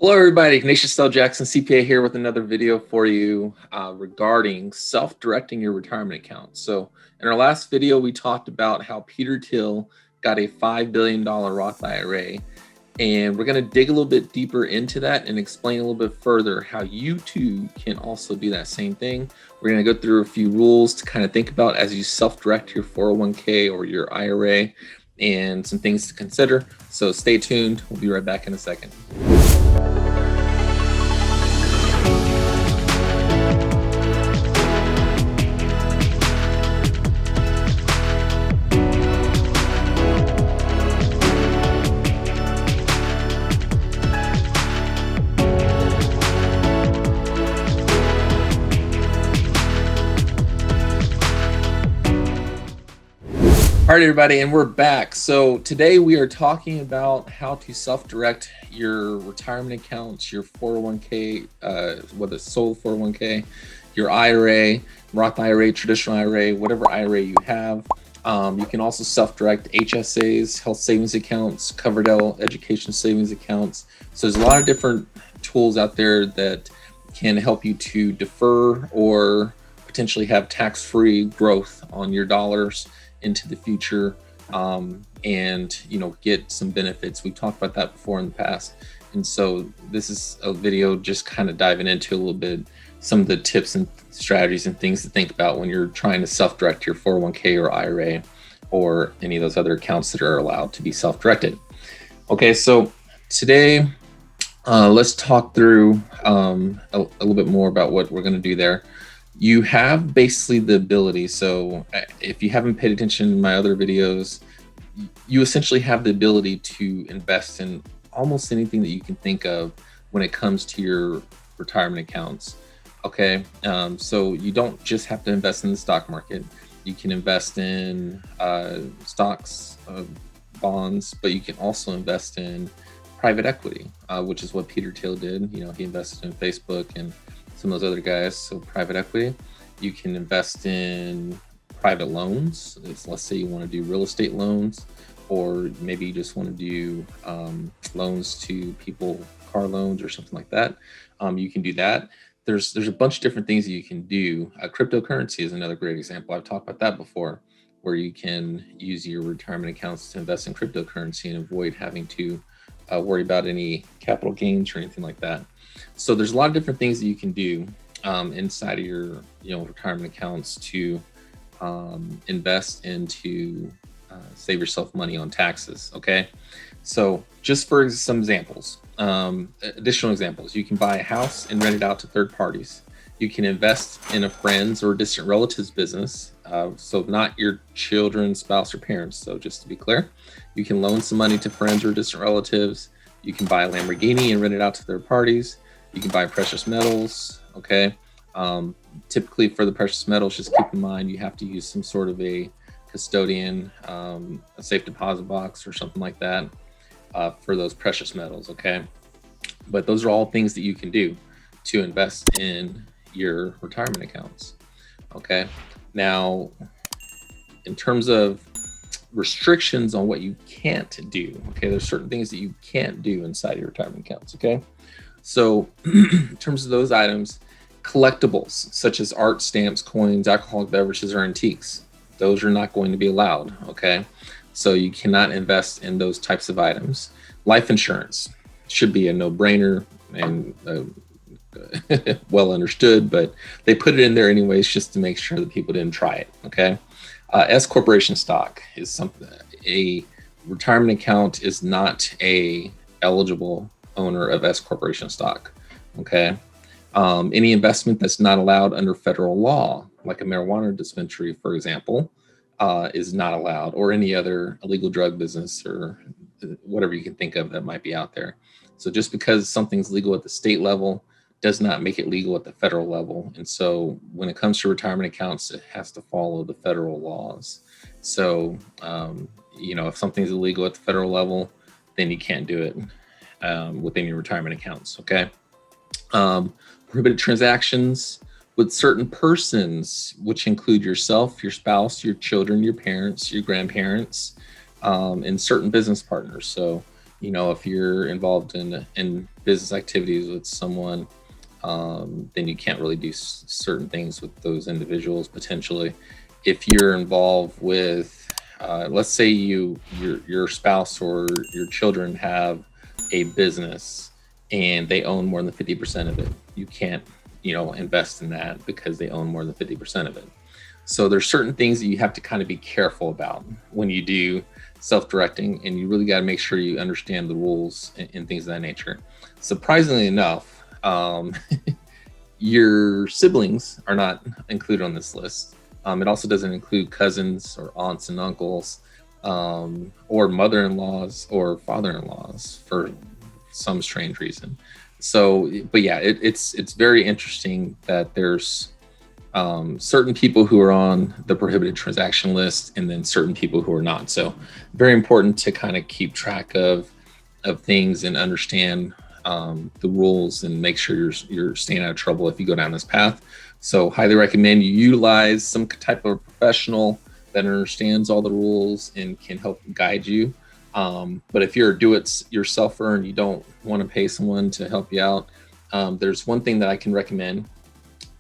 Hello, everybody. Ignatius Jackson, CPA here with another video for you regarding self-directing your retirement account. So in our last video, we talked about how Peter Thiel got a $5 billion Roth IRA. And we're going to dig a little bit deeper into that and explain a little bit further how you too can also do that same thing. We're going to go through a few rules to kind of think about as you self-direct your 401k or your IRA and some things to consider. So stay tuned. We'll be right back in a second. All right, everybody, and we're back. So today we are talking about how to self-direct your retirement accounts, your 401k, whether it's sole 401k, your IRA, Roth IRA, traditional IRA, whatever IRA you have. You can also self-direct HSAs, health savings accounts, Coverdell education savings accounts. So there's a lot of different tools out there that can help you to defer or potentially have tax-free growth on your dollars into the future, and get some benefits. We talked about that before in the past, and so this is a video just kind of diving into a little bit some of the tips and strategies and things to think about when you're trying to self-direct your 401k or IRA or any of those other accounts that are allowed to be self-directed. Okay, so today let's talk through a little bit more about what we're going to do there. You have basically the ability, so if you haven't paid attention in my other videos, you essentially have the ability to invest in almost anything that you can think of when it comes to your retirement accounts. Okay, so you don't just have to invest in the stock market. You can invest in stocks, bonds, but you can also invest in private equity, which is what Peter Thiel did. He invested in Facebook and some of those other guys. So private equity, you can invest in private loans. Let's say you want to do real estate loans, or maybe you just want to do loans to people, car loans or something like that. You can do that. There's a bunch of different things that you can do. Cryptocurrency is another great example. I've talked about that before, where you can use your retirement accounts to invest in cryptocurrency and avoid having to worry about any capital gains or anything like that. So there's a lot of different things that you can do inside of your retirement accounts to invest and to save yourself money on taxes. Okay, so just for some examples, additional examples, you can buy a house and rent it out to third parties. You can invest in a friend's or distant relative's business, so not your children, spouse, or parents. So just to be clear, you can loan some money to friends or distant relatives. You can buy a Lamborghini and rent it out to third parties. You can buy precious metals. Okay, typically for the precious metals, just keep in mind you have to use some sort of a custodian, a safe deposit box or something like that for those precious metals. Okay, but those are all things that you can do to invest in your retirement accounts. Okay, now in terms of restrictions on what you can't do, okay, there's certain things that you can't do inside your retirement accounts. Okay, so in terms of those items, collectibles such as art, stamps, coins, alcoholic beverages, or antiques, those are not going to be allowed. Okay, so you cannot invest in those types of items. Life insurance should be a no-brainer and well understood, but they put it in there anyways just to make sure that people didn't try it. Okay, S corporation stock is something. A retirement account is not a eligible owner of S corporation stock. Okay, any investment that's not allowed under federal law, like a marijuana dispensary, for example, is not allowed, or any other illegal drug business or whatever you can think of that might be out there. So just because something's legal at the state level does not make it legal at the federal level. And so when it comes to retirement accounts, it has to follow the federal laws. So, if something's illegal at the federal level, then you can't do it within your retirement accounts. Okay. Prohibited transactions with certain persons, which include yourself, your spouse, your children, your parents, your grandparents, and certain business partners. So If you're involved in business activities with someone, then you can't really do certain things with those individuals potentially. If you're involved with, let's say your spouse or your children have a business and they own more than 50% of it, you can't, invest in that because they own more than 50% of it. So there's certain things that you have to kind of be careful about when you do self-directing, and you really got to make sure you understand the rules and things of that nature. Surprisingly enough, your siblings are not included on this list. It also doesn't include cousins or aunts and uncles, or mother-in-laws or father-in-laws for some strange reason. So, but yeah, it's very interesting that there's certain people who are on the prohibited transaction list, and then certain people who are not. So very important to kind of keep track of things and understand the rules, and make sure you're staying out of trouble if you go down this path. So highly recommend you utilize some type of professional that understands all the rules and can help guide you. But if you're a do-it-yourselfer and you don't want to pay someone to help you out, there's one thing that I can recommend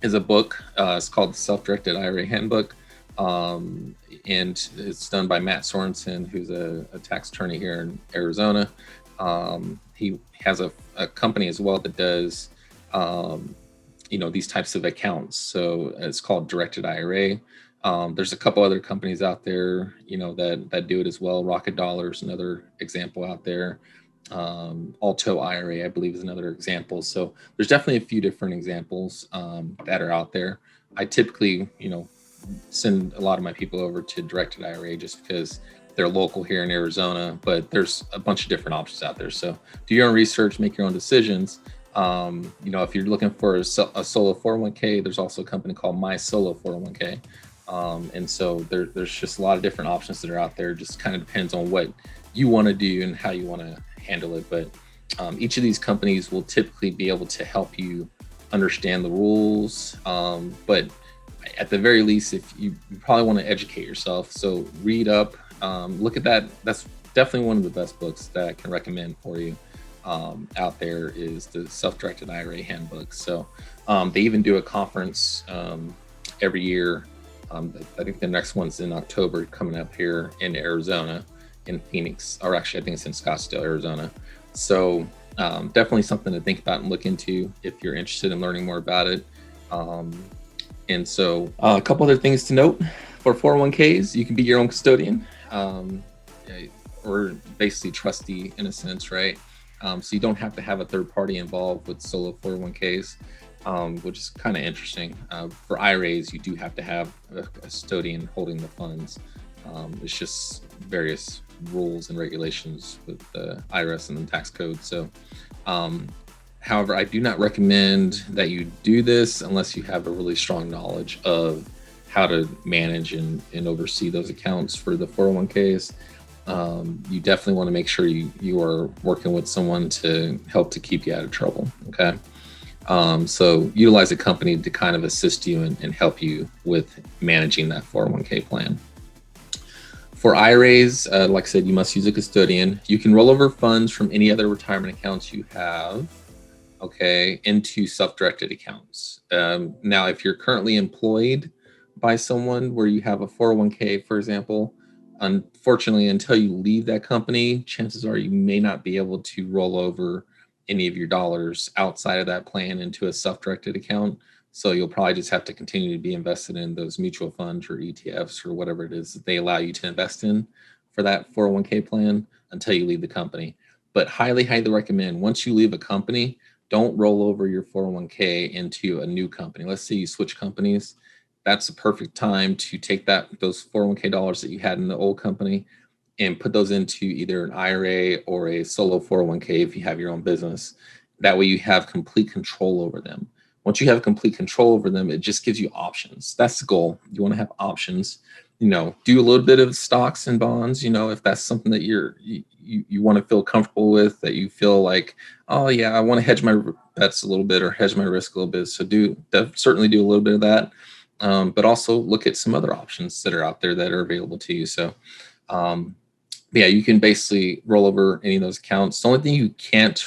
is a book. It's called the Self-Directed IRA Handbook. And it's done by Matt Sorensen, who's a tax attorney here in Arizona. He has a company as well that does, these types of accounts. So it's called Directed IRA. There's a couple other companies out there, that do it as well. Rocket Dollars, another example out there. Alto IRA, I believe, is another example. So there's definitely a few different examples that are out there. I typically, send a lot of my people over to Directed IRA just because they're local here in Arizona, but there's a bunch of different options out there. So do your own research, make your own decisions. If you're looking for a solo 401k, there's also a company called My Solo 401k. And so there's just a lot of different options that are out there. Just kind of depends on what you want to do and how you want to handle it. But each of these companies will typically be able to help you understand the rules. But at the very least, if you probably want to educate yourself, so read up, look at that. That's definitely one of the best books that I can recommend for you out there is the Self-Directed IRA Handbook. So they even do a conference every year. I think the next one's in October, coming up here in Arizona, in Phoenix, or actually I think it's in Scottsdale, Arizona. So definitely something to think about and look into if you're interested in learning more about it. And so a couple other things to note for 401ks: you can be your own custodian, or basically trustee in a sense, right? So you don't have to have a third party involved with solo 401ks, which is kind of interesting. For IRAs, you do have to have a custodian holding the funds. It's just various rules and regulations with the IRS and the tax code. So, however, I do not recommend that you do this unless you have a really strong knowledge of how to manage and oversee those accounts for the 401ks. You definitely want to make sure you are working with someone to help to keep you out of trouble. Okay. So utilize a company to kind of assist you and help you with managing that 401k plan. For IRAs, like I said, you must use a custodian. You can roll over funds from any other retirement accounts you have, into self-directed accounts. Now, if you're currently employed by someone where you have a 401k, for example, unfortunately, until you leave that company, chances are you may not be able to roll over any of your dollars outside of that plan into a self-directed account. So you'll probably just have to continue to be invested in those mutual funds or ETFs or whatever it is that they allow you to invest in for that 401k plan until you leave the company. But highly, highly recommend, once you leave a company, don't roll over your 401k into a new company. Let's say you switch companies. That's the perfect time to take those 401k dollars that you had in the old company and put those into either an IRA or a solo 401k if you have your own business. That way you have complete control over them. Once you have complete control over them, it just gives you options. That's the goal. You want to have options. Do a little bit of stocks and bonds, if that's something that you want to feel comfortable with, that you feel like, oh yeah, I want to hedge my bets a little bit or hedge my risk a little bit. So certainly do a little bit of that. But also look at some other options that are out there that are available to you. So yeah, you can basically roll over any of those accounts. The only thing you can't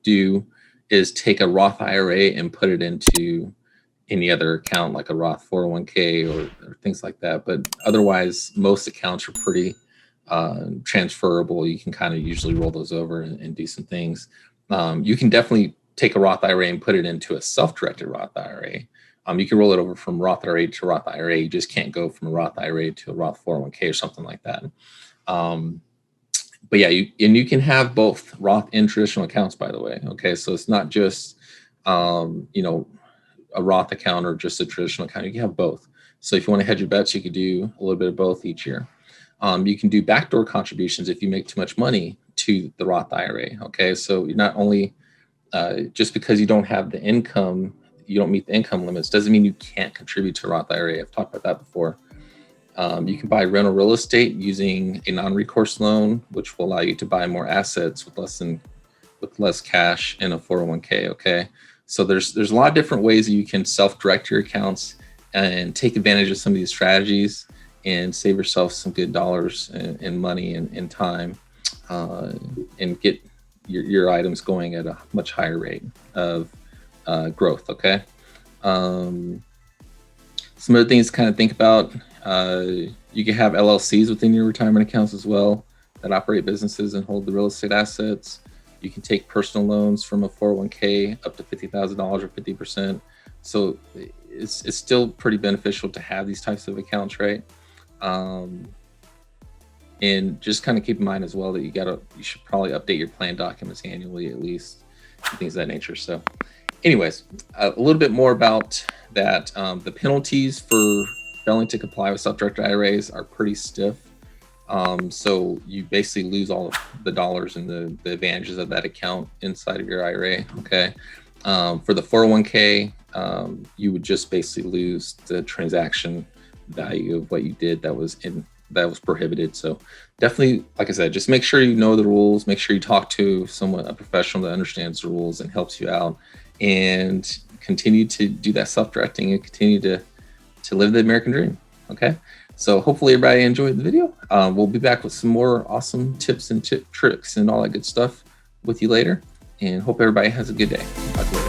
do is take a Roth IRA and put it into any other account like a Roth 401k or things like that. But otherwise, most accounts are pretty transferable. You can kind of usually roll those over and do some things. You can definitely take a Roth IRA and put it into a self-directed Roth IRA. You can roll it over from Roth IRA to Roth IRA. You just can't go from a Roth IRA to a Roth 401k or something like that. But yeah, you can have both Roth and traditional accounts, by the way. Okay, so it's not just a Roth account or just a traditional account. You can have both. So if you want to hedge your bets, you could do a little bit of both each year. You can do backdoor contributions if you make too much money to the Roth IRA. Okay, so you're not only just because you don't have the income, you don't meet the income limits, doesn't mean you can't contribute to a Roth IRA. I've talked about that before. You can buy rental real estate using a non-recourse loan, which will allow you to buy more assets with less cash in a 401k. Okay, so there's a lot of different ways that you can self-direct your accounts and take advantage of some of these strategies and save yourself some good dollars and money and time, and get your items going at a much higher rate of growth. Okay. Some other things to kind of think about. You can have LLCs within your retirement accounts as well that operate businesses and hold the real estate assets. You can take personal loans from a 401k up to $50,000 or 50%. So it's still pretty beneficial to have these types of accounts, right? And just kind of keep in mind as well that you should probably update your plan documents annually at least, things of that nature. So anyways, a little bit more about that. The penalties for failing to comply with self-directed IRAs are pretty stiff. So you basically lose all of the dollars and the advantages of that account inside of your IRA. Okay. For the 401k, you would just basically lose the transaction value of what you did that was prohibited. So definitely, like I said, just make sure you know the rules, make sure you talk to a professional that understands the rules and helps you out, and continue to do that self-directing and continue to live the American dream. Okay. So hopefully everybody enjoyed the video. We'll be back with some more awesome tips and tricks and all that good stuff with you later, and hope everybody has a good day. Talk to you later.